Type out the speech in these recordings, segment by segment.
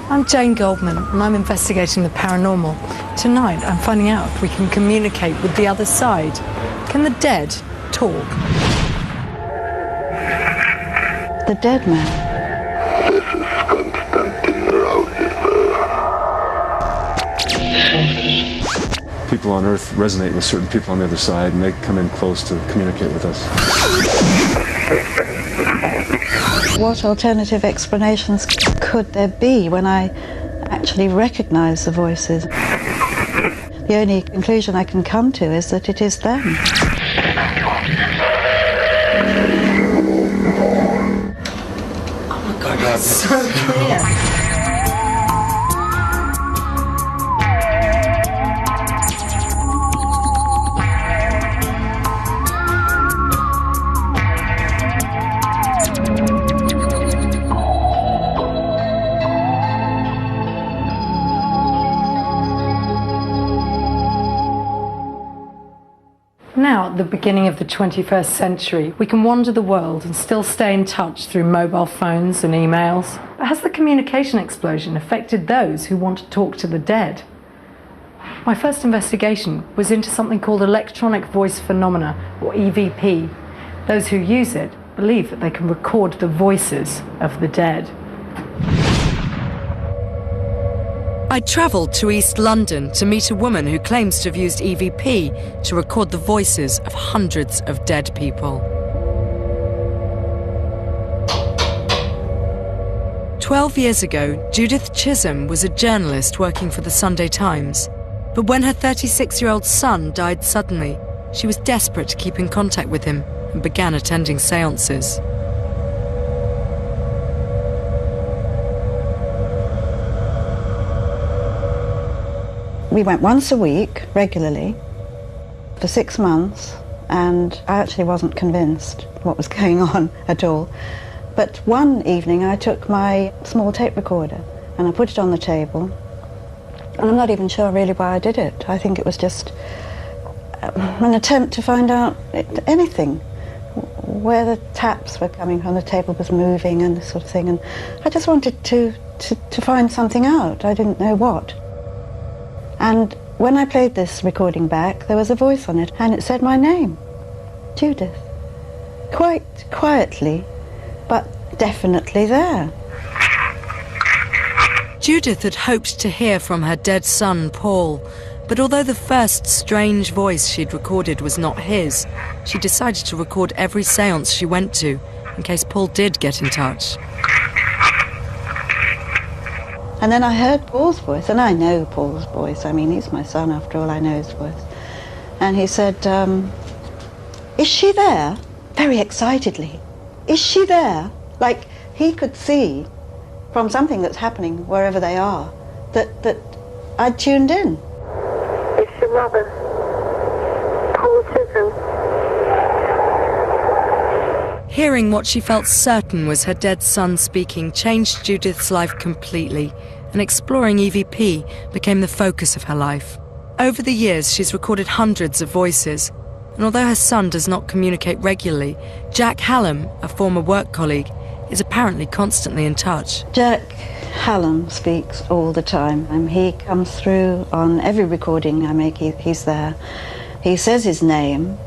I'm Jane Goldman, and I'm investigating the paranormal. Tonight, I'm finding out if we can communicate with the other side. Can the dead talk? The dead man. People on Earth resonate with certain people on the other side, and they come in close to communicate with us. What alternative explanations could there be when I actually recognise the voices? The only conclusion I can come to is that it is them. Oh my God, it's so clear. Now, at the beginning of the 21st century, we can wander the world and still stay in touch through mobile phones and emails. But has the communication explosion affected those who want to talk to the dead? My first investigation was into something called electronic voice phenomena, or EVP. Those who use it believe that they can record the voices of the dead. I travelled to East London to meet a woman who claims to have used EVP to record the voices of hundreds of dead people. 12 years ago, Judith Chisholm was a journalist working for the Sunday Times. But when her 36-year-old son died suddenly, she was desperate to keep in contact with him and began attending séances. We went once a week, regularly, for 6 months, and I actually wasn't convinced what was going on at all. But one evening I took my small tape recorder and I put it on the table, and I'm not even sure really why I did it. I think it was just an attempt to find out anything, where the taps were coming from, the table was moving and this sort of thing, and I just wanted to find something out. I didn't know what. And when I played this recording back, there was a voice on it, and it said my name, Judith. Quite quietly, but definitely there. Judith had hoped to hear from her dead son, Paul, but although the first strange voice she'd recorded was not his, she decided to record every séance she went to, in case Paul did get in touch. And then I heard Paul's voice, and I know Paul's voice. I mean, he's my son, after all, I know his voice. And he said, is she there? Very excitedly. Is she there? Like he could see from something that's happening wherever they are that I'd tuned in. It's your mother, Paul Chisholm. Hearing what she felt certain was her dead son speaking changed Judith's life completely, and exploring EVP became the focus of her life. Over the years, she's recorded hundreds of voices, and although her son does not communicate regularly, Jack Hallam, a former work colleague, is apparently constantly in touch. Jack Hallam speaks all the time. He comes through on every recording I make. He's there. He says his name.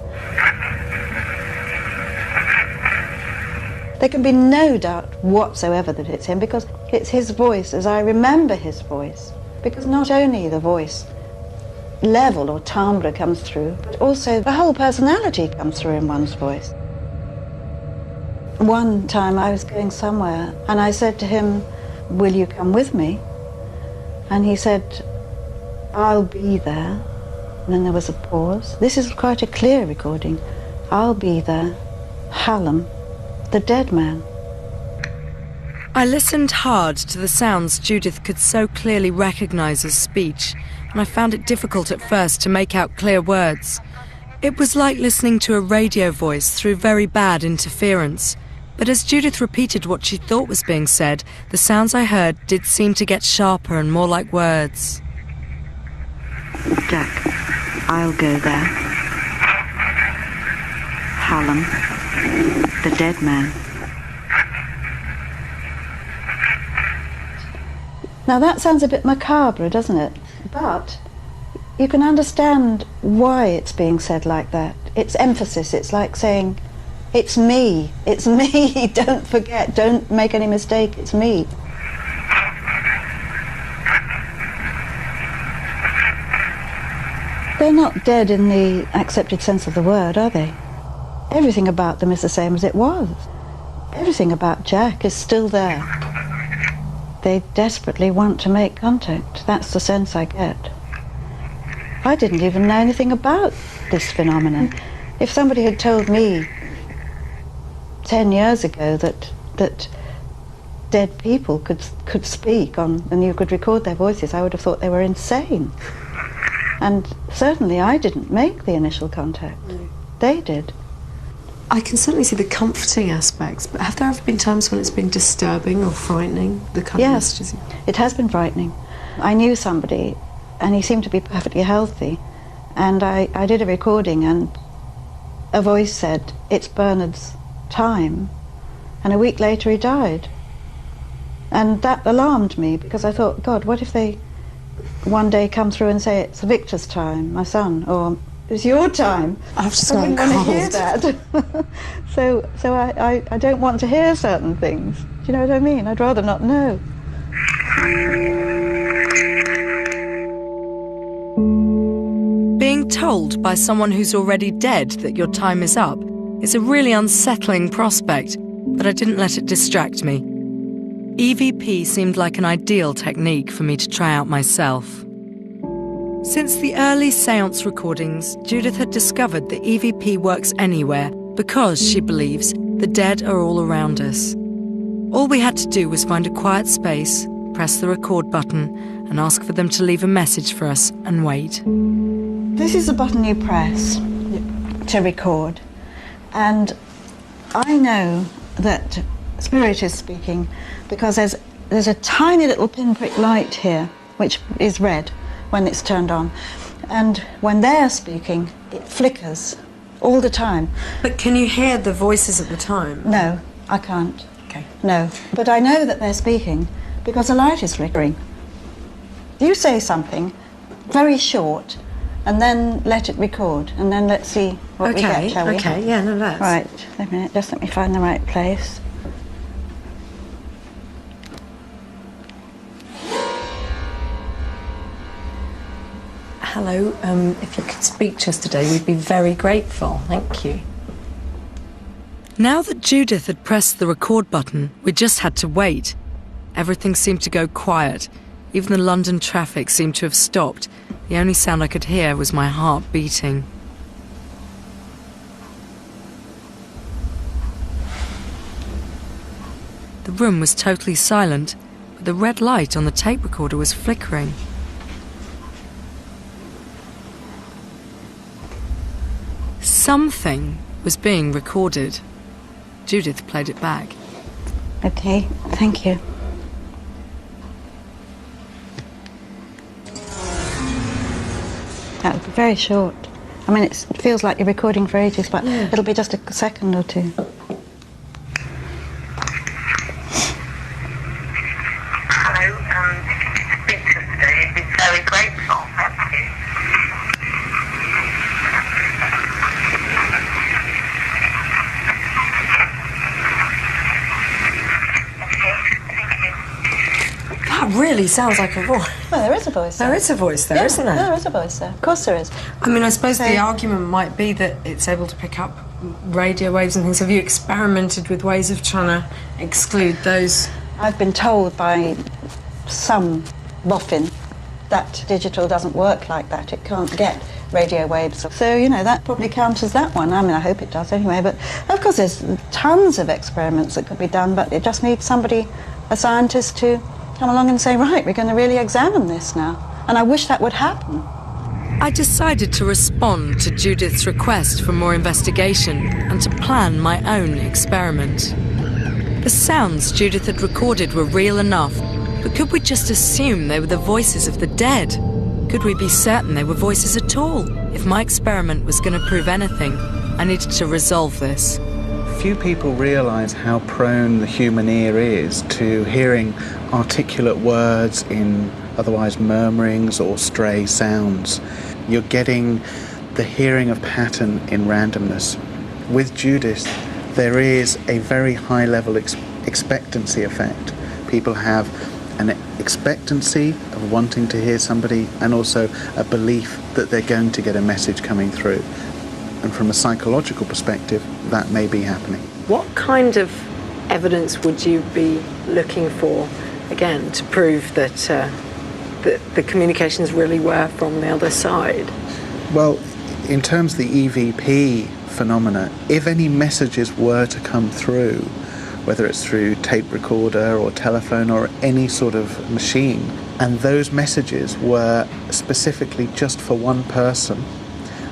There can be no doubt whatsoever that it's him, because it's his voice as I remember his voice. Because not only the voice level or timbre comes through, but also the whole personality comes through in one's voice. One time I was going somewhere and I said to him, "Will you come with me?" And he said, "I'll be there." And then there was a pause. This is quite a clear recording. "I'll be there. Hallam, the dead man." I listened hard to the sounds Judith could so clearly recognise as speech, and I found it difficult at first to make out clear words. It was like listening to a radio voice through very bad interference. But as Judith repeated what she thought was being said, the sounds I heard did seem to get sharper and more like words. "Jack, I'll go there. Hallam, the dead man." Now that sounds a bit macabre, doesn't it? But you can understand why it's being said like that. It's emphasis. It's like saying, it's me, don't forget, don't make any mistake, it's me. They're not dead in the accepted sense of the word, are they? Everything about them is the same as it was. Everything about Jack is still there. They desperately want to make contact. That's the sense I get. I didn't even know anything about this phenomenon. If somebody had told me 10 years ago that dead people could speak and you could record their voices, I would have thought they were insane. And certainly I didn't make the initial contact. No. They did. I can certainly see the comforting aspects, but have there ever been times when it's been disturbing or frightening, the kind of messages? It has been frightening. I knew somebody, and he seemed to be perfectly healthy, and I did a recording, and a voice said, "It's Bernard's time," and a week later he died. And that alarmed me, because I thought, God, what if they one day come through and say, "It's Victor's time, my son," or "It's your time"? I've just I gone wouldn't want cold. to hear that. so I don't want to hear certain things. Do you know what I mean? I'd rather not know. Being told by someone who's already dead that your time is up is a really unsettling prospect, but I didn't let it distract me. EVP seemed like an ideal technique for me to try out myself. Since the early séance recordings, Judith had discovered that EVP works anywhere because, she believes, the dead are all around us. All we had to do was find a quiet space, press the record button, and ask for them to leave a message for us and wait. This is the button you press to record, and I know that Spirit is speaking because there's a tiny little pinprick light here which is red when it's turned on, and when they're speaking it flickers all the time. But can you hear the voices at the time? No, I can't. Okay. No, but I know that they're speaking because the light is flickering. You say something very short and then let it record, and then let's see what we get, shall we? Okay, yeah, no, let's. Right, a minute, just let me find the right place. Hello, if you could speak to us today, we'd be very grateful. Thank you. Now that Judith had pressed the record button, we just had to wait. Everything seemed to go quiet. Even the London traffic seemed to have stopped. The only sound I could hear was my heart beating. The room was totally silent, but the red light on the tape recorder was flickering. Something was being recorded. Judith played it back. Okay, thank you. That would be very short. I mean, it feels like you're recording for ages, but it'll be just a second or two. Hello, if you could speak to us today, I'd be very grateful. Thank you. That really sounds like a voice. Well, there is a voice there. There is a voice there, isn't there? There is a voice there. Of course there is. I mean, I suppose So- the argument might be that it's able to pick up radio waves and things. Have you experimented with ways of trying to exclude those? I've been told by some boffin that digital doesn't work like that. It can't get radio waves. So, you know, that probably counts as that one. I mean, I hope it does anyway. But, of course, there's tons of experiments that could be done, but it just needs somebody, a scientist, to come along and say, right, we're going to really examine this now. And I wish that would happen. I decided to respond to Judith's request for more investigation and to plan my own experiment. The sounds Judith had recorded were real enough, but could we just assume they were the voices of the dead? Could we be certain they were voices at all? If my experiment was going to prove anything, I needed to resolve this. few people realise how prone the human ear is to hearing articulate words in otherwise murmurings or stray sounds. You're getting the hearing of pattern in randomness. With Judith, there is a very high level expectancy effect. People have an expectancy of wanting to hear somebody and also a belief that they're going to get a message coming through. And from a psychological perspective, that may be happening. What kind of evidence would you be looking for, again, to prove that the communications really were from the other side? Well, in terms of the EVP phenomena, if any messages were to come through, whether it's through tape recorder or telephone or any sort of machine, and those messages were specifically just for one person,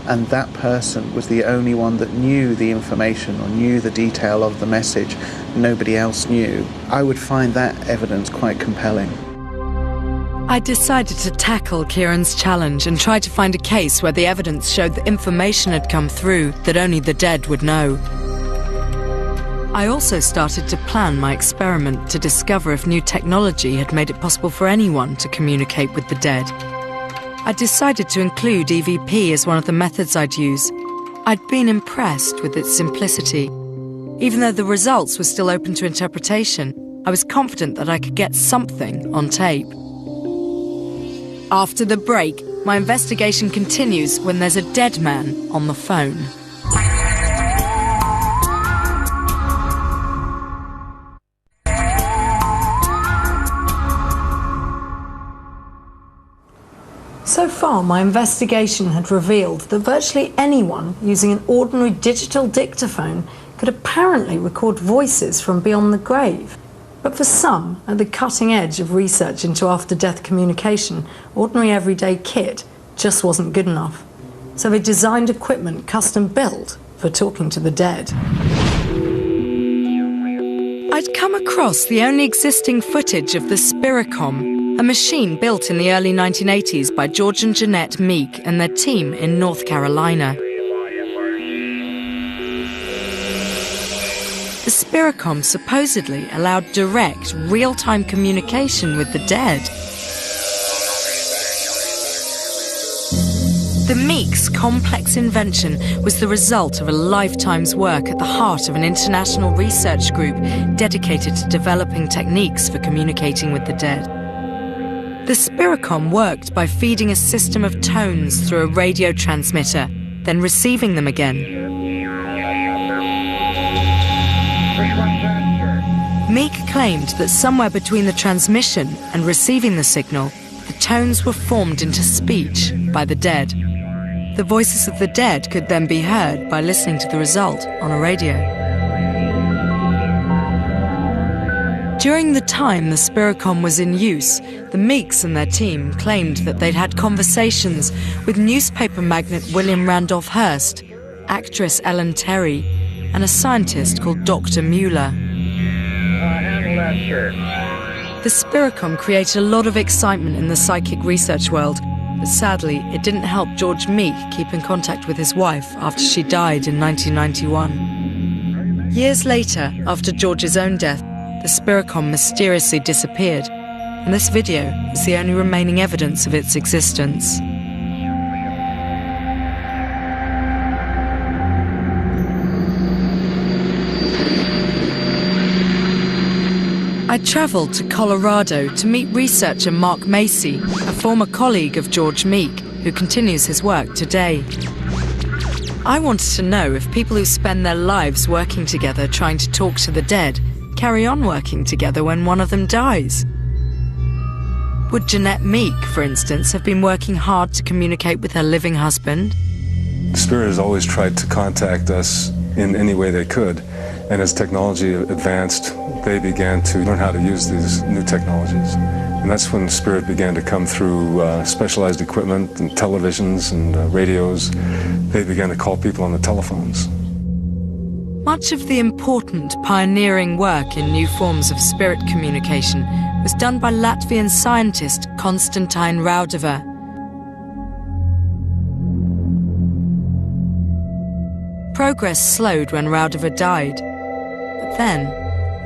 and that person was the only one that knew the information or knew the detail of the message, nobody else knew, I would find that evidence quite compelling. I decided to tackle Kieran's challenge and try to find a case where the evidence showed that information had come through that only the dead would know. I also started to plan my experiment to discover if new technology had made it possible for anyone to communicate with the dead. I decided to include EVP as one of the methods I'd use. I'd been impressed with its simplicity. Even though the results were still open to interpretation, I was confident that I could get something on tape. After the break, my investigation continues when there's a dead man on the phone. So far, my investigation had revealed that virtually anyone using an ordinary digital dictaphone could apparently record voices from beyond the grave. But for some, at the cutting edge of research into after-death communication, ordinary everyday kit just wasn't good enough. So they designed equipment custom-built for talking to the dead. I'd come across the only existing footage of the Spiricom, a machine built in the early 1980s by George and Jeanette Meek and their team in North Carolina. The Spiricom supposedly allowed direct, real-time communication with the dead. The Meeks' complex invention was the result of a lifetime's work at the heart of an international research group dedicated to developing techniques for communicating with the dead. The Spiricom worked by feeding a system of tones through a radio transmitter, then receiving them again. Meek claimed that somewhere between the transmission and receiving the signal, the tones were formed into speech by the dead. The voices of the dead could then be heard by listening to the result on a radio. During the time the Spiricom was in use, the Meeks and their team claimed that they'd had conversations with newspaper magnate William Randolph Hearst, actress Ellen Terry, and a scientist called Dr. Mueller. The Spiricom created a lot of excitement in the psychic research world, but sadly, it didn't help George Meek keep in contact with his wife after she died in 1991. Years later, after George's own death, the Spiricom mysteriously disappeared, and this video is the only remaining evidence of its existence. I travelled to Colorado to meet researcher Mark Macy, a former colleague of George Meek, who continues his work today. I wanted to know if people who spend their lives working together trying to talk to the dead carry on working together when one of them dies. Would Jeanette Meek, for instance, have been working hard to communicate with her living husband? The Spirit has always tried to contact us in any way they could, and as technology advanced, they began to learn how to use these new technologies. And that's when Spirit began to come through specialized equipment and televisions and radios. They began to call people on the telephones. Much of the important pioneering work in new forms of spirit communication was done by Latvian scientist Konstantin Raudava. Progress slowed when Raudava died. then,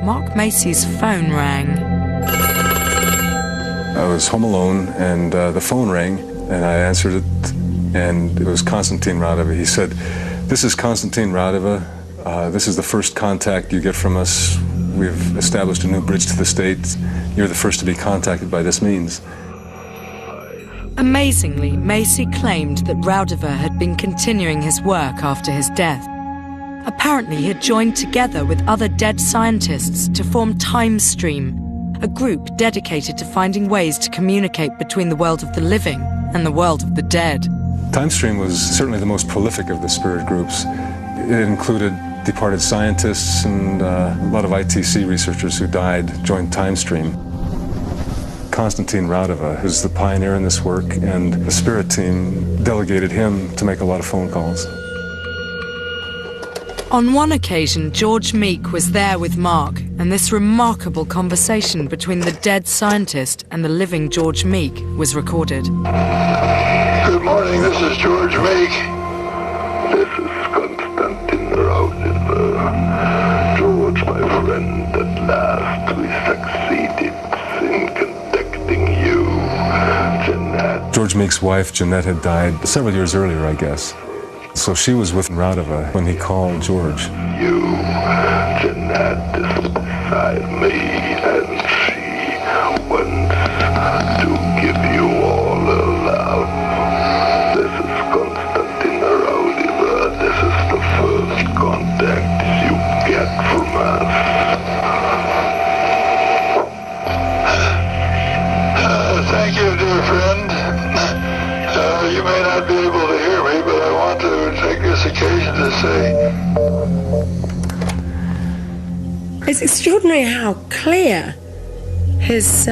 Mark Macy's phone rang. I was home alone, and the phone rang, and I answered it, and it was Konstantin Radova. He said, "This is Konstantin Radova. This is the first contact you get from us. We've established a new bridge to the States. You're the first to be contacted by this means." Amazingly, Macy claimed that Radova had been continuing his work after his death. Apparently, he had joined together with other dead scientists to form Time Stream, a group dedicated to finding ways to communicate between the world of the living and the world of the dead. Time Stream was certainly the most prolific of the spirit groups. It included departed scientists and a lot of ITC researchers who died joined Time Stream. Konstantin Radova is the pioneer in this work, and the spirit team delegated him to make a lot of phone calls. On one occasion, George Meek was there with Mark, and this remarkable conversation between the dead scientist and the living George Meek was recorded. Good morning, this is George Meek. This is Konstantin Radova. George, my friend, at last we succeeded in contacting you. Jeanette. George Meek's wife, Jeanette, had died several years earlier, I guess. So she was with Radova when he called George. You, Jeanette, is beside me, and she wants to give you all her love. This is Konstantin Radova. This is the first contact you get from us. Thank you, dear friend. You may not be able to hear me, but I want to take this occasion to say... It's extraordinary how clear his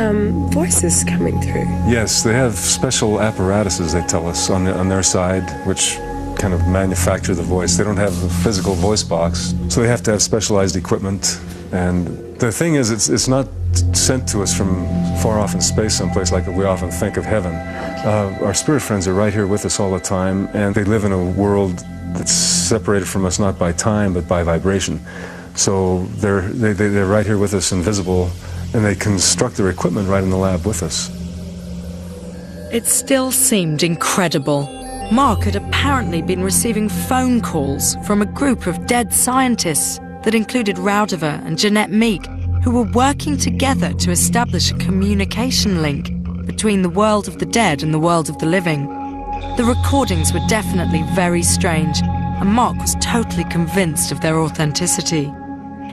voice is coming through. Yes, they have special apparatuses, they tell us, on their side, which kind of manufacture the voice. They don't have a physical voice box, so they have to have specialized equipment. And the thing is, it's not sent to us from far off in space someplace like we often think of heaven. Our spirit friends are right here with us all the time, and they live in a world that's separated from us not by time but by vibration. So they're right here with us, invisible, and they construct their equipment right in the lab with us. It still seemed incredible. Mark had apparently been receiving phone calls from a group of dead scientists that included Radova and Jeanette Meek, who were working together to establish a communication link between the world of the dead and the world of the living. The recordings were definitely very strange, and Mark was totally convinced of their authenticity.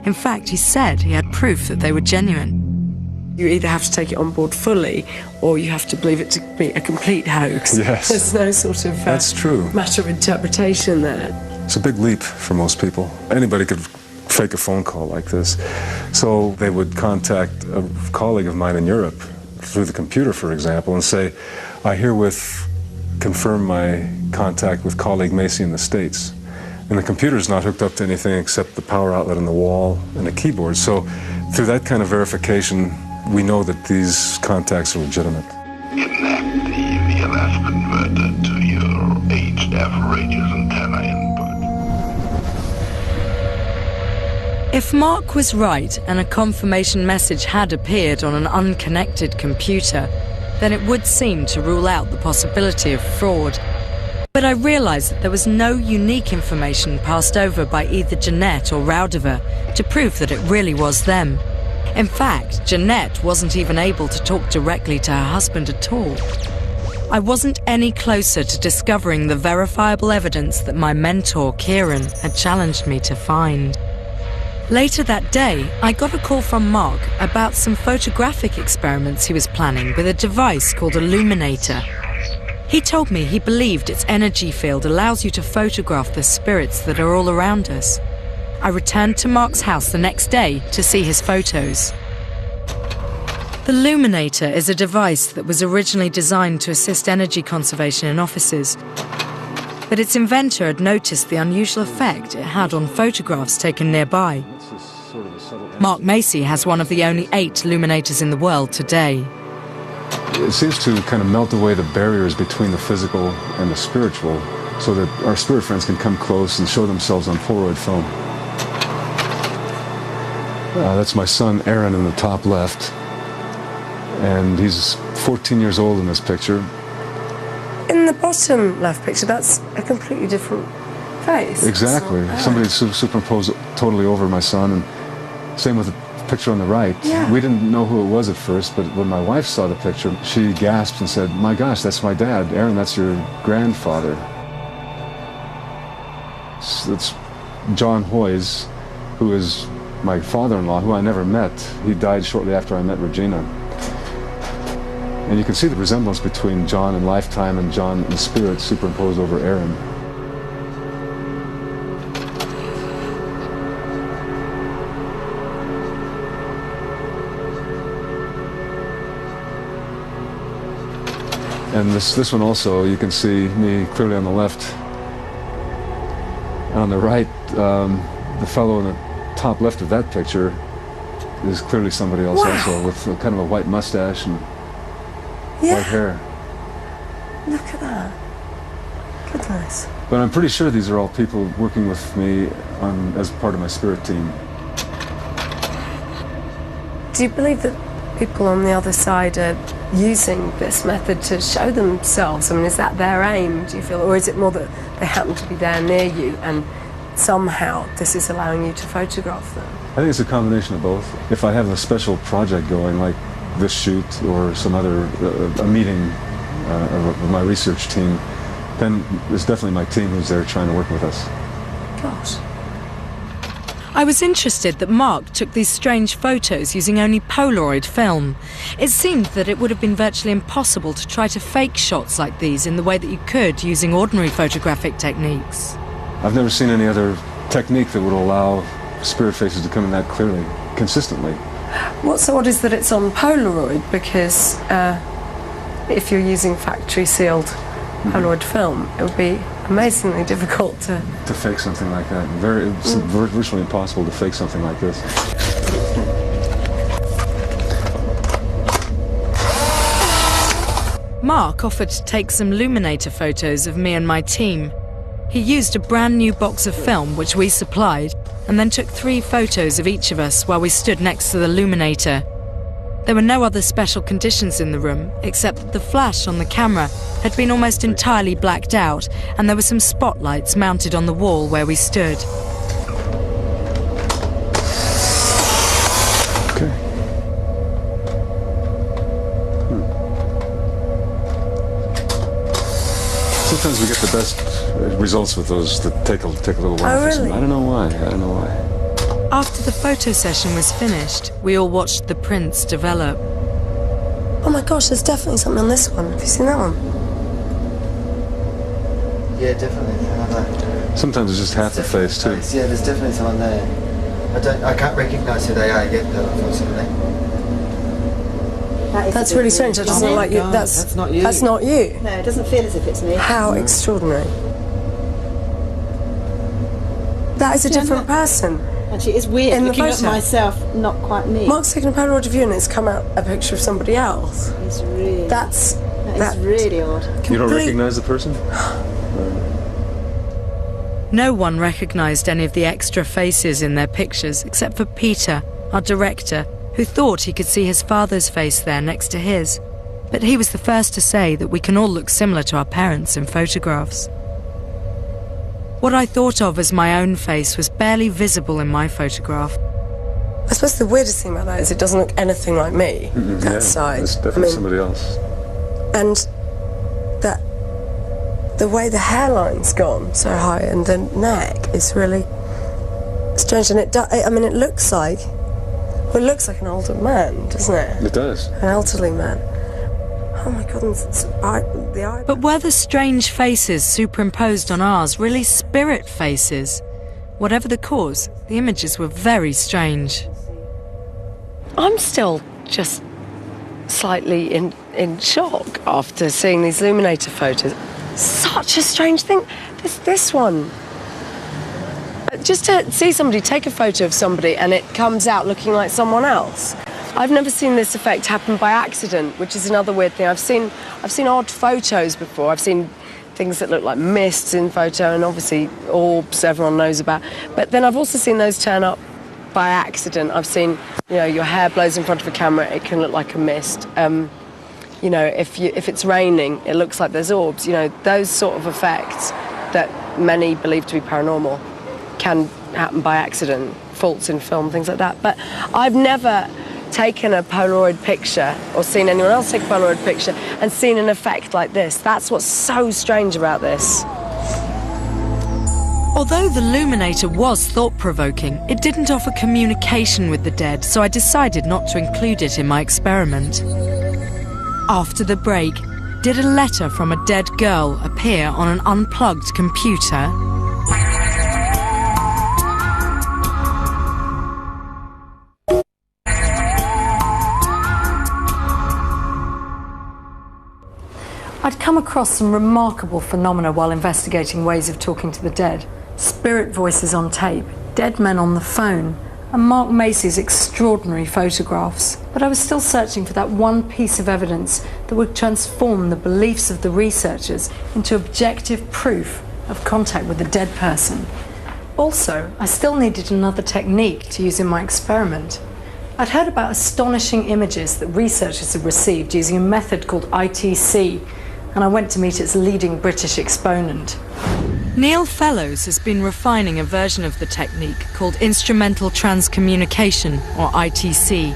In fact, he said he had proof that they were genuine. You either have to take it on board fully, or you have to believe it to be a complete hoax. Yes. There's no sort of That's true. matter of interpretation there. It's a big leap for most people. Anybody could fake a phone call like this. So they would contact a colleague of mine in Europe through the computer, for example, and say, "I herewith confirm my contact with colleague Macy in the States." And the computer's not hooked up to anything except the power outlet on the wall and a keyboard. So through that kind of verification, we know that these contacts are legitimate. Connect the VLS converter to your HF radius antenna input. If Mark was right and a confirmation message had appeared on an unconnected computer, then it would seem to rule out the possibility of fraud. But I realised that there was no unique information passed over by either Jeanette or Radova to prove that it really was them. In fact, Jeanette wasn't even able to talk directly to her husband at all. I wasn't any closer to discovering the verifiable evidence that my mentor, Kieran, had challenged me to find. Later that day, I got a call from Mark about some photographic experiments he was planning with a device called a Luminator. He told me he believed its energy field allows you to photograph the spirits that are all around us. I returned to Mark's house the next day to see his photos. The Luminator is a device that was originally designed to assist energy conservation in offices, but its inventor had noticed the unusual effect it had on photographs taken nearby. Mark Macy has one of the only 8 Luminators in the world today. It seems to kind of melt away the barriers between the physical and the spiritual so that our spirit friends can come close and show themselves on Polaroid film. That's my son Aaron in the top left, and he's 14 years old in this picture. In the bottom left picture, that's a completely different face. Exactly. Somebody superimposed totally over my son, and same with the picture on the right. Yeah. We didn't know who it was at first, but when my wife saw the picture, she gasped and said, "My gosh, that's my dad. Aaron, that's your grandfather." It's John Hoyes, who is my father-in-law, who I never met. He died shortly after I met Regina. And you can see the resemblance between John in lifetime and John in spirit superimposed over Aaron. And this one also, you can see me clearly on the left. And on the right, the fellow in the top left of that picture is clearly somebody else also, with kind of a white mustache and white hair. Look at that. Goodness. But I'm pretty sure these are all people working with me as part of my spirit team. Do you believe that people on the other side are using this method to show themselves? I mean, is that their aim, do you feel? Or is it more that they happen to be there near you and somehow this is allowing you to photograph them? I think it's a combination of both. If I have a special project going, like this shoot or some other, a meeting of my research team, then it's definitely my team who's there trying to work with us. Gosh. I was interested that Mark took these strange photos using only Polaroid film. It seemed that it would have been virtually impossible to try to fake shots like these in the way that you could using ordinary photographic techniques. I've never seen any other technique that would allow spirit faces to come in that clearly, consistently. What's odd is that it's on Polaroid, because if you're using factory-sealed Polaroid film, it would be amazingly difficult to fake something like that. It's virtually impossible to fake something like this. Mark offered to take some Luminator photos of me and my team. He used a brand new box of film which we supplied, and then took 3 photos of each of us while we stood next to the Luminator. There were no other special conditions in the room, except that the flash on the camera had been almost entirely blacked out, and there were some spotlights mounted on the wall where we stood. Okay. Sometimes we get the best results with those that take a little while. Oh, really? I don't know why. After the photo session was finished, we all watched the prints develop. Oh my gosh, there's definitely something on this one. Have you seen that one? Yeah, definitely. Sometimes it's just half the face too. Yeah, there's definitely someone there. I can't recognise who they are yet, though, unfortunately. That's really strange. That doesn't look like you. That's not you. That's not you. No, it doesn't feel as if it's me. How extraordinary. That is a different person. Actually, it's weird In the looking at photo? myself, not quite me. Mark's taken a Polaroid of you and it's come out a picture of somebody else. It's really... That is really odd. You don't recognize the person? No one recognised any of the extra faces in their pictures except for Peter, our director, who thought he could see his father's face there next to his. But he was the first to say that we can all look similar to our parents in photographs. What I thought of as my own face was barely visible in my photograph. I suppose the weirdest thing about that is it doesn't look anything like me, that side. It's definitely somebody else. And that the way the hairline's gone so high and the neck is really strange. And it looks like, well, it looks like an older man, doesn't it? It does. An elderly man. Oh my God, the eye. But were the strange faces superimposed on ours really spirit faces? Whatever the cause, the images were very strange. I'm still just slightly in shock after seeing these Luminator photos. Such a strange thing. This one. Just to see somebody take a photo of somebody and it comes out looking like someone else. I've never seen this effect happen by accident, which is another weird thing. I've seen odd photos before. I've seen things that look like mists in photo and obviously orbs everyone knows about. But then I've also seen those turn up by accident. I've seen, you know, your hair blows in front of a camera, it can look like a mist. You know, if it's raining, it looks like there's orbs. You know, those sort of effects that many believe to be paranormal can happen by accident, faults in film, things like that. But I've never taken a Polaroid picture or seen anyone else take a Polaroid picture and seen an effect like this. That's what's so strange about this. Although the Luminator was thought-provoking, it didn't offer communication with the dead, so I decided not to include it in my experiment. After the break, did a letter from a dead girl appear on an unplugged computer? I'd come across some remarkable phenomena while investigating ways of talking to the dead. Spirit voices on tape, dead men on the phone, and Mark Macy's extraordinary photographs. But I was still searching for that one piece of evidence that would transform the beliefs of the researchers into objective proof of contact with a dead person. Also, I still needed another technique to use in my experiment. I'd heard about astonishing images that researchers had received using a method called ITC, and I went to meet its leading British exponent. Neil Fellows has been refining a version of the technique called Instrumental Transcommunication, or ITC.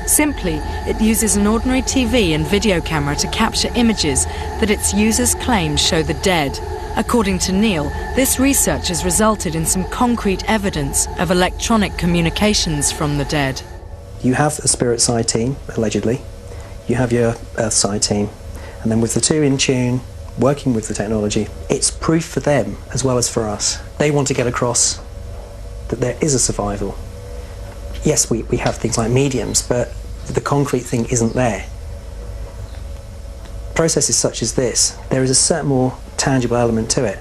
Simply, it uses an ordinary TV and video camera to capture images that its users claim show the dead. According to Neil, this research has resulted in some concrete evidence of electronic communications from the dead. You have a spirit side team, allegedly. You have your earth side team. And then with the two in tune, working with the technology, it's proof for them as well as for us. They want to get across that there is a survival. Yes, we have things like mediums, but the concrete thing isn't there. Processes such as this, there is a certain more tangible element to it.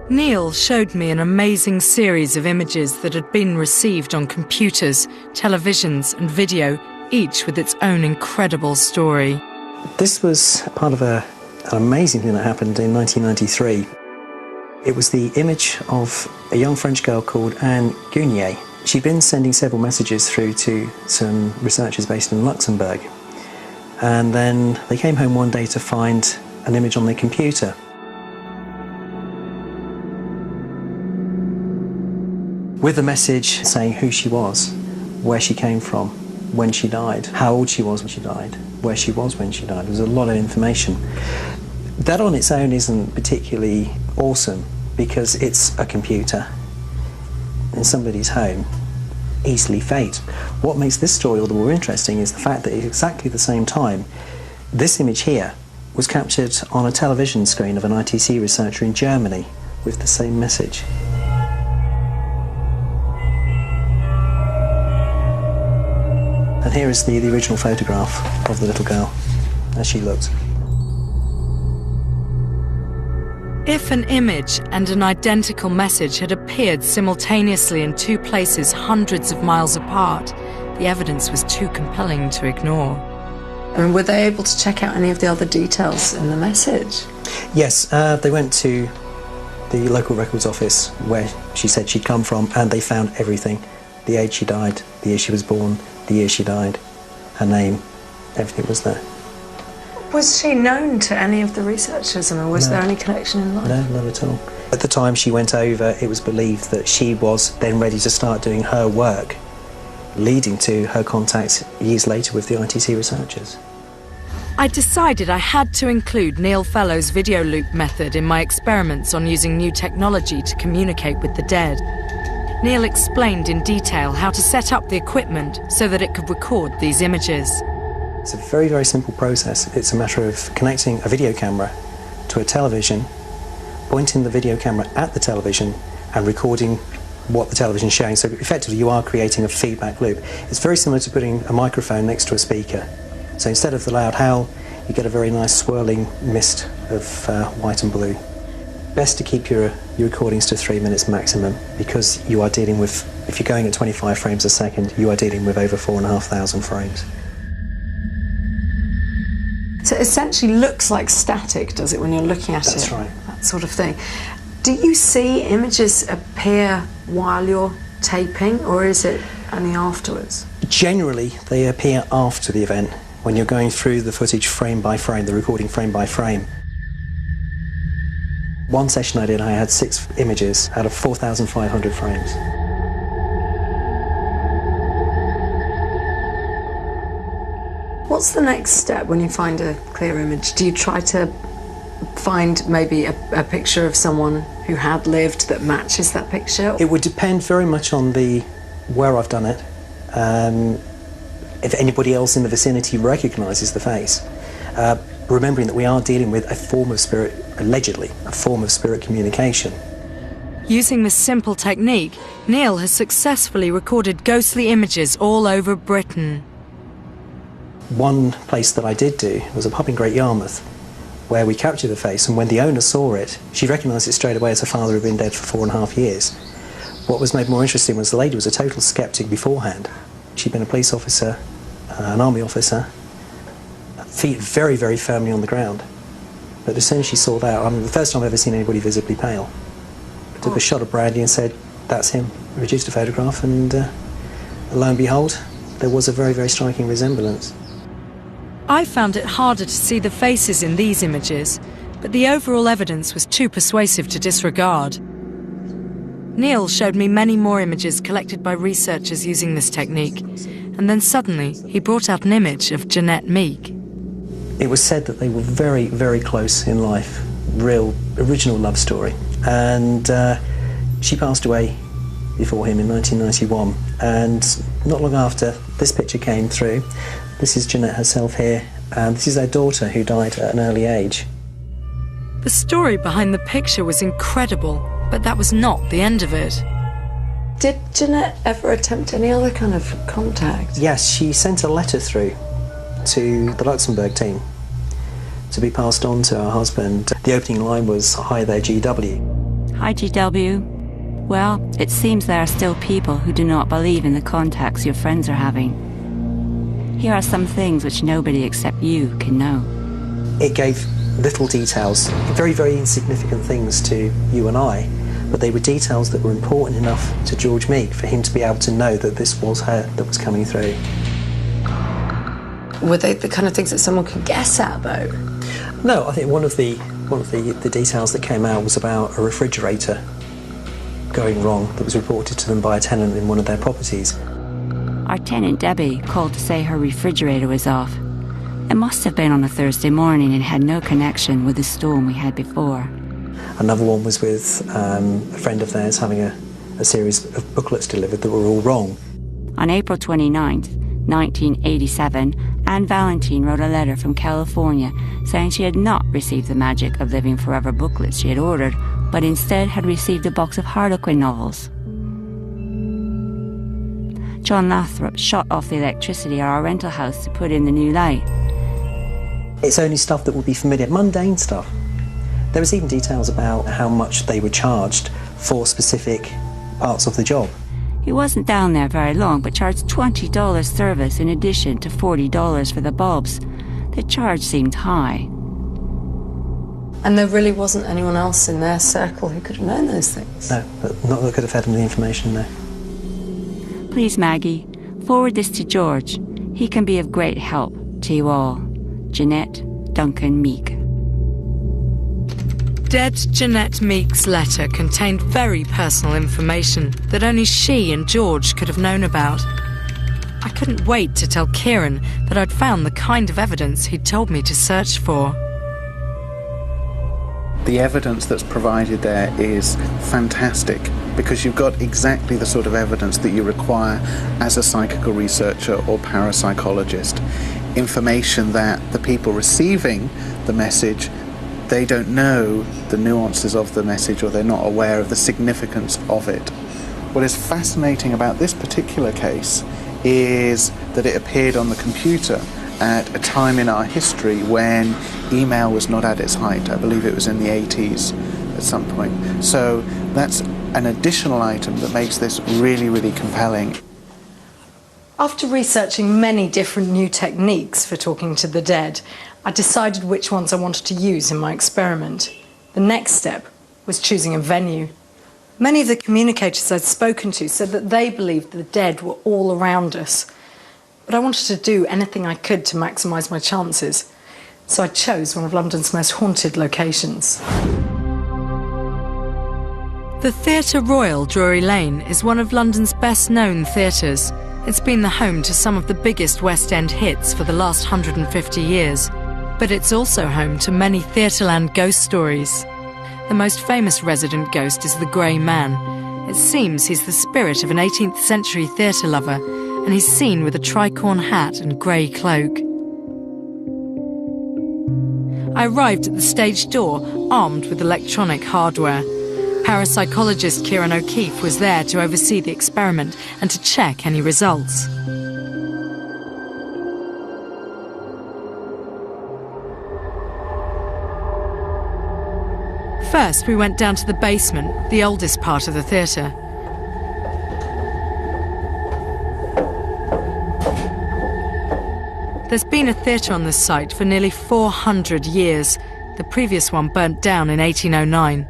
Neil showed me an amazing series of images that had been received on computers, televisions and video, each with its own incredible story. This was part of an amazing thing that happened in 1993. It was the image of a young French girl called Anne Gunier. She'd been sending several messages through to some researchers based in Luxembourg. And then they came home one day to find an image on their computer. With a message saying who she was, where she came from, when she died, how old she was when she died, where she was when she died. There was a lot of information. That on its own isn't particularly awesome because it's a computer in somebody's home, easily faked. What makes this story all the more interesting is the fact that at exactly the same time, this image here was captured on a television screen of an ITC researcher in Germany with the same message. And here is the original photograph of the little girl as she looked. If an image and an identical message had appeared simultaneously in two places hundreds of miles apart, the evidence was too compelling to ignore. I mean, were they able to check out any of the other details in the message? Yes, they went to the local records office where she said she'd come from, and they found everything. The age she died, the year she was born, the year she died, her name, everything was there. Was she known to any of the researchers? I mean, was there any connection in life? No, not at all. At the time she went over, it was believed that she was then ready to start doing her work, leading to her contacts years later with the ITC researchers. I decided I had to include Neil Fellows' video loop method in my experiments on using new technology to communicate with the dead. Neil explained in detail how to set up the equipment so that it could record these images. It's a very, very simple process. It's a matter of connecting a video camera to a television, pointing the video camera at the television and recording what the television is showing. So effectively you are creating a feedback loop. It's very similar to putting a microphone next to a speaker. So instead of the loud howl, you get a very nice swirling mist of white and blue. Best to keep your recordings to 3 minutes maximum, because you are dealing with, if you're going at 25 frames a second, you are dealing with over 4,500 frames. So it essentially looks like static, does it, when you're looking at it? That's right. That sort of thing. Do you see images appear while you're taping, or is it and the afterwards? Generally, they appear after the event, when you're going through the footage frame by frame, the recording frame by frame. One session I did, I had 6 images out of 4,500 frames. What's the next step when you find a clear image? Do you try to find maybe a picture of someone who had lived that matches that picture? It would depend very much on where I've done it. If anybody else in the vicinity recognises the face. Remembering that we are dealing with a form of spirit, allegedly, a form of spirit communication. Using this simple technique, Neil has successfully recorded ghostly images all over Britain. One place that I did do was a pub in Great Yarmouth, where we captured the face, and when the owner saw it, she recognised it straight away as her father had been dead for 4.5 years. What was made more interesting was the lady was a total sceptic beforehand. She'd been a police officer, an army officer, feet very, very firmly on the ground. But as soon as she saw that, the first time I've ever seen anybody visibly pale. I took a shot of brandy and said, that's him. Reduced a photograph, and lo and behold, there was a very, very striking resemblance. I found it harder to see the faces in these images, but the overall evidence was too persuasive to disregard. Neil showed me many more images collected by researchers using this technique, and then suddenly he brought out an image of Jeanette Meek. It was said that they were very, very close in life, real, original love story. And she passed away before him in 1991, and not long after, this picture came through. This is Jeanette herself here, and this is her daughter who died at an early age. The story behind the picture was incredible, but that was not the end of it. Did Jeanette ever attempt any other kind of contact? Yes, she sent a letter through to the Luxembourg team to be passed on to her husband. The opening line was, "Hi there, GW." Hi, GW. Well, it seems there are still people who do not believe in the contacts your friends are having. Here are some things which nobody except you can know. It gave little details, very, very insignificant things to you and I, but they were details that were important enough to George Meek for him to be able to know that this was her that was coming through. Were they the kind of things that someone could guess at, though? No, I think one of the details that came out was about a refrigerator going wrong that was reported to them by a tenant in one of their properties. Our tenant Debbie called to say her refrigerator was off. It must have been on a Thursday morning and had no connection with the storm we had before. Another one was with a friend of theirs having a series of booklets delivered that were all wrong. On April 29th, 1987, Anne Valentine wrote a letter from California saying she had not received the Magic of Living Forever booklets she had ordered, but instead had received a box of Harlequin novels. John Lathrop shut off the electricity at our rental house to put in the new light. It's only stuff that would be familiar, mundane stuff. There was even details about how much they were charged for specific parts of the job. He wasn't down there very long, but charged $20 service in addition to $40 for the bulbs. The charge seemed high. And there really wasn't anyone else in their circle who could have known those things? No, but not that could have fed them the information, no. Please, Maggie, forward this to George. He can be of great help to you all. Jeanette Duncan Meek. Dead Jeanette Meek's letter contained very personal information that only she and George could have known about. I couldn't wait to tell Kieran that I'd found the kind of evidence he'd told me to search for. The evidence that's provided there is fantastic because you've got exactly the sort of evidence that you require as a psychical researcher or parapsychologist. Information that the people receiving the message, they don't know the nuances of the message, or they're not aware of the significance of it. What is fascinating about this particular case is that it appeared on the computer at a time in our history when email was not at its height. I believe it was in the 80s at some point. So that's an additional item that makes this really, really compelling. After researching many different new techniques for talking to the dead, I decided which ones I wanted to use in my experiment. The next step was choosing a venue. Many of the communicators I'd spoken to said that they believed the dead were all around us. But I wanted to do anything I could to maximise my chances. So I chose one of London's most haunted locations. The Theatre Royal, Drury Lane, is one of London's best-known theatres. It's been the home to some of the biggest West End hits for the last 150 years. But it's also home to many Theatreland ghost stories. The most famous resident ghost is the Grey Man. It seems he's the spirit of an 18th century theatre lover, and he's seen with a tricorn hat and grey cloak. I arrived at the stage door, armed with electronic hardware. Parapsychologist Kieran O'Keefe was there to oversee the experiment and to check any results. First, we went down to the basement, the oldest part of the theatre. There's been a theatre on this site for nearly 400 years. The previous one burnt down in 1809.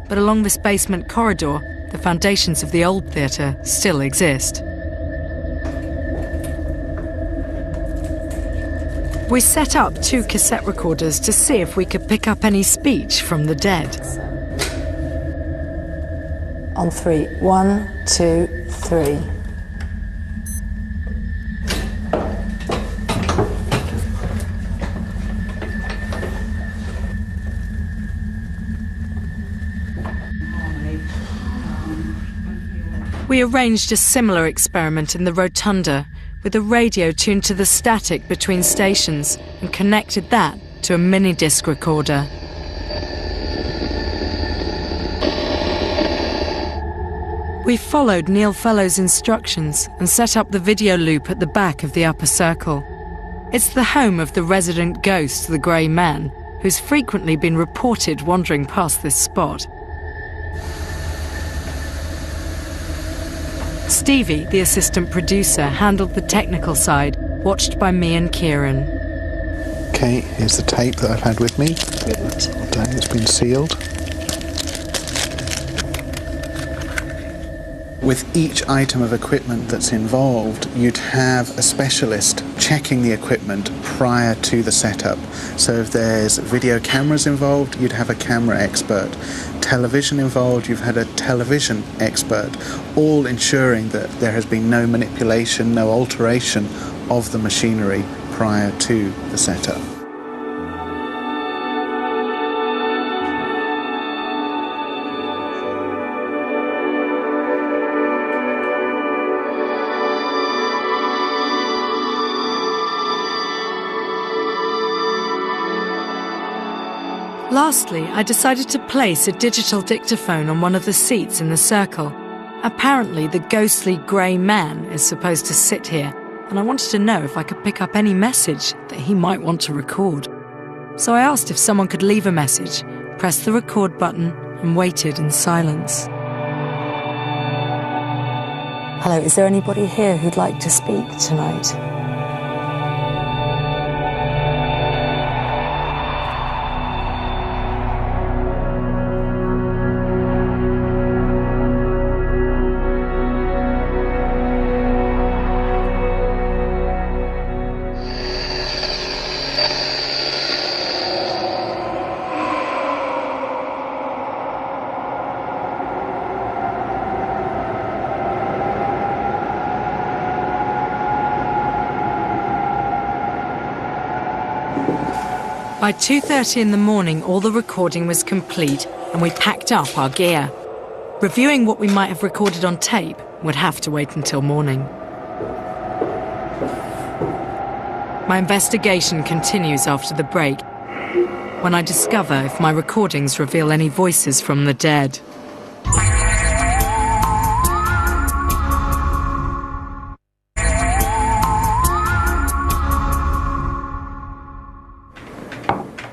But along this basement corridor, the foundations of the old theatre still exist. We set up 2 cassette recorders to see if we could pick up any speech from the dead. On 3. 1, 2, 3. We arranged a similar experiment in the rotunda, with a radio tuned to the static between stations and connected that to a mini-disc recorder. We followed Neil Fellowes' instructions and set up the video loop at the back of the upper circle. It's the home of the resident ghost, the Grey Man, who's frequently been reported wandering past this spot. Stevie, the assistant producer, handled the technical side, watched by me and Kieran. Okay, here's the tape that I've had with me. It's been sealed. With each item of equipment that's involved, you'd have a specialist checking the equipment prior to the setup. So if there's video cameras involved, you'd have a camera expert. Television involved, you've had a television expert, all ensuring that there has been no manipulation, no alteration of the machinery prior to the setup. Lastly, I decided to place a digital dictaphone on one of the seats in the circle. Apparently, the ghostly Grey Man is supposed to sit here, and I wanted to know if I could pick up any message that he might want to record. So I asked if someone could leave a message, pressed the record button, and waited in silence. Hello, is there anybody here who'd like to speak tonight? By 2:30 in the morning, all the recording was complete and we packed up our gear. Reviewing what we might have recorded on tape would have to wait until morning. My investigation continues after the break, when I discover if my recordings reveal any voices from the dead.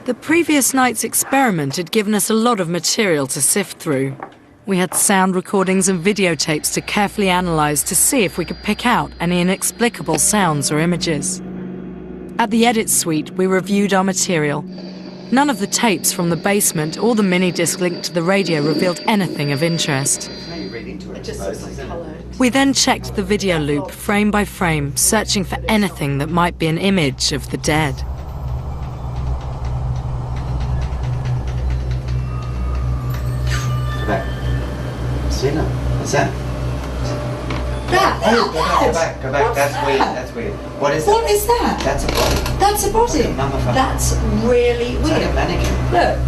The previous night's experiment had given us a lot of material to sift through. We had sound recordings and videotapes to carefully analyse to see if we could pick out any inexplicable sounds or images. At the edit suite, we reviewed our material. None of the tapes from the basement or the mini-disc linked to the radio revealed anything of interest. to It just looks like coloured. We then checked the video loop frame by frame, searching for anything that might be an image of the dead. Go back. See now? What's that? Go back. What's That's that? weird. That's weird. What is What that? is that? That's a body. That's a body. Like a mummified. That's really It's like a weird. mannequin. Look,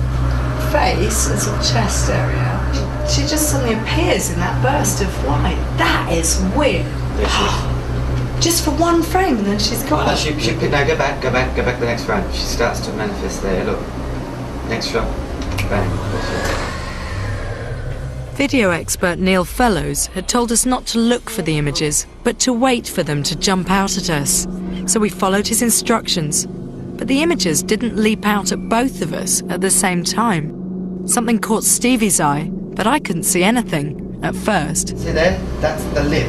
face and sort of chest area. She just suddenly appears in that burst of light. That is weird. There she is. Just for one frame and then she's Oh, gone. no, no, go back to the next frame. She starts to manifest there. Look. Next shot. Bang. Video expert Neil Fellows had told us not to look for the images, but to wait for them to jump out at us. So we followed his instructions. But the images didn't leap out at both of us at the same time. Something caught Stevie's eye, but I couldn't see anything at first. See there? That's the lip.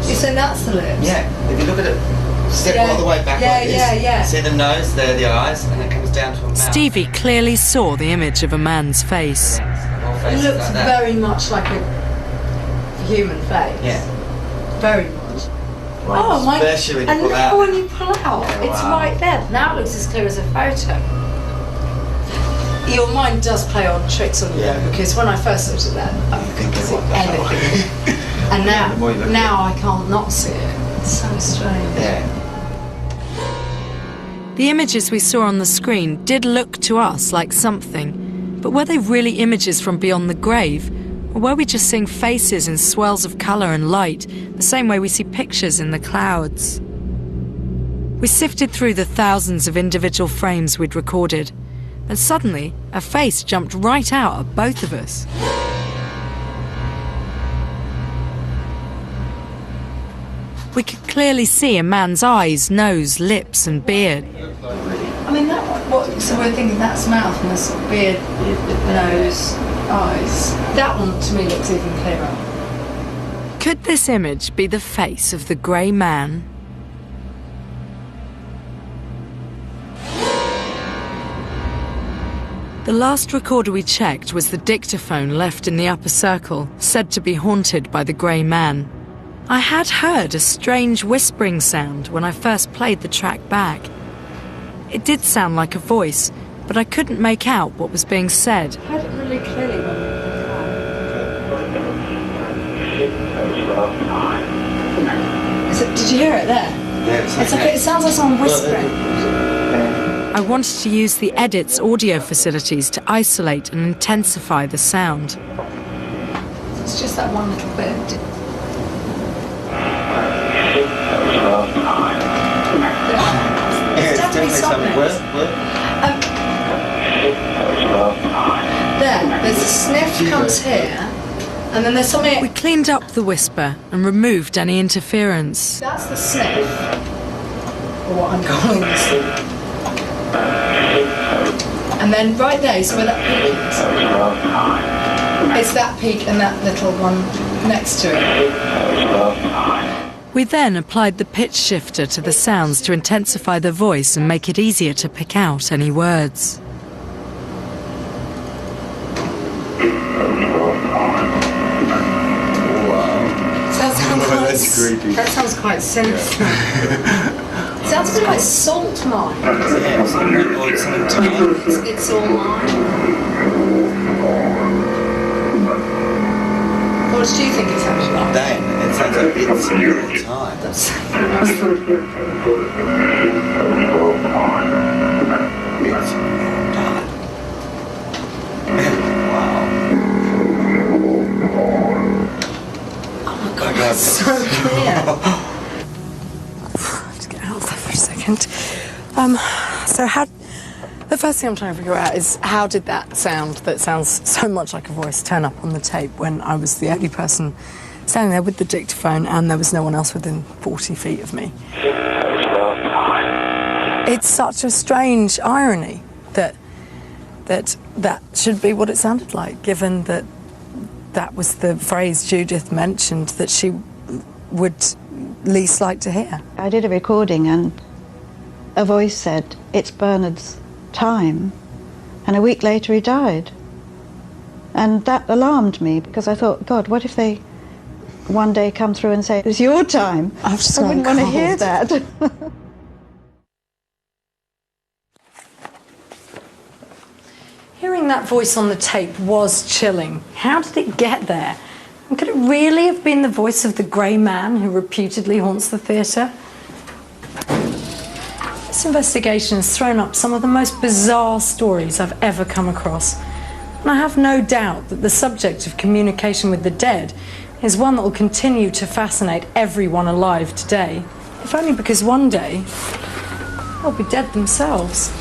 You say that's the lips? Yeah. If you look at it, step Yeah. all the way back Yeah, like this. yeah. See the nose, there, the eyes, and it comes down to a mouth. Stevie clearly saw the image of a man's face. The whole face It is looks like that. very much like a human face. Yeah. Very much. Well, Oh my! especially when you And pull now out. when you pull out, Yeah, it's wow. right there. Now it looks as clear as a photo. Your mind does play odd tricks on you Yeah. though, because when I first looked at that, I couldn't see what the hell? anything. And The more you look at now I can't not see it. It's so strange. Yeah. The images we saw on the screen did look to us like something, but were they really images from beyond the grave? Or were we just seeing faces in swirls of colour and light, the same way we see pictures in the clouds? We sifted through the thousands of individual frames we'd recorded, and suddenly a face jumped right out at both of us. We could clearly see a man's eyes, nose, lips and beard. I mean, that one, so we're thinking that's mouth and this beard, nose, eyes. That one to me looks even clearer. Could this image be the face of the grey man? The last recorder we checked was the dictaphone left in the upper circle, said to be haunted by the grey man. I had heard a strange whispering sound when I first played the track back. It did sound like a voice, but I couldn't make out what was being said. I heard it really clearly when did you hear it there? Yeah, It's like it sounds like someone whispering. I wanted to use the Edit's audio facilities to isolate and intensify the sound. It's just that one little bit. It's definitely something. There's a sniff comes here, and then there's something. We cleaned up the whisper and removed any interference. That's the sniff, or what I'm calling the sniff. And then right there, so where that peak is, it's that peak and that little one next to it. We then applied the pitch shifter to the sounds to intensify the voice and make it easier to pick out any words. That sounds quite sinister. Sounds a bit like salt mine. Yeah, something tiny. It's all mine. What do you think it's actually like? Then it sounds like it's real time. That's It's oh my god, it's so clear. Let's get out there for a second. The first thing I'm trying to figure out is how did that sound that sounds so much like a voice turn up on the tape when I was the only person standing there with the dictaphone and there was no one else within 40 feet of me. It's such a strange irony that should be what it sounded like, given that that was the phrase Judith mentioned that she would least like to hear. I did a recording and a voice said, "It's Bernard's time," and a week later he died. And that alarmed me because I thought, God, what if they one day come through and say, it's your time. I wouldn't want to hear that. Hearing that voice on the tape was chilling. How did it get there? And could it really have been the voice of the grey man who reputedly haunts the theatre? This investigation has thrown up some of the most bizarre stories I've ever come across. And I have no doubt that the subject of communication with the dead is one that will continue to fascinate everyone alive today, if only because one day they'll be dead themselves.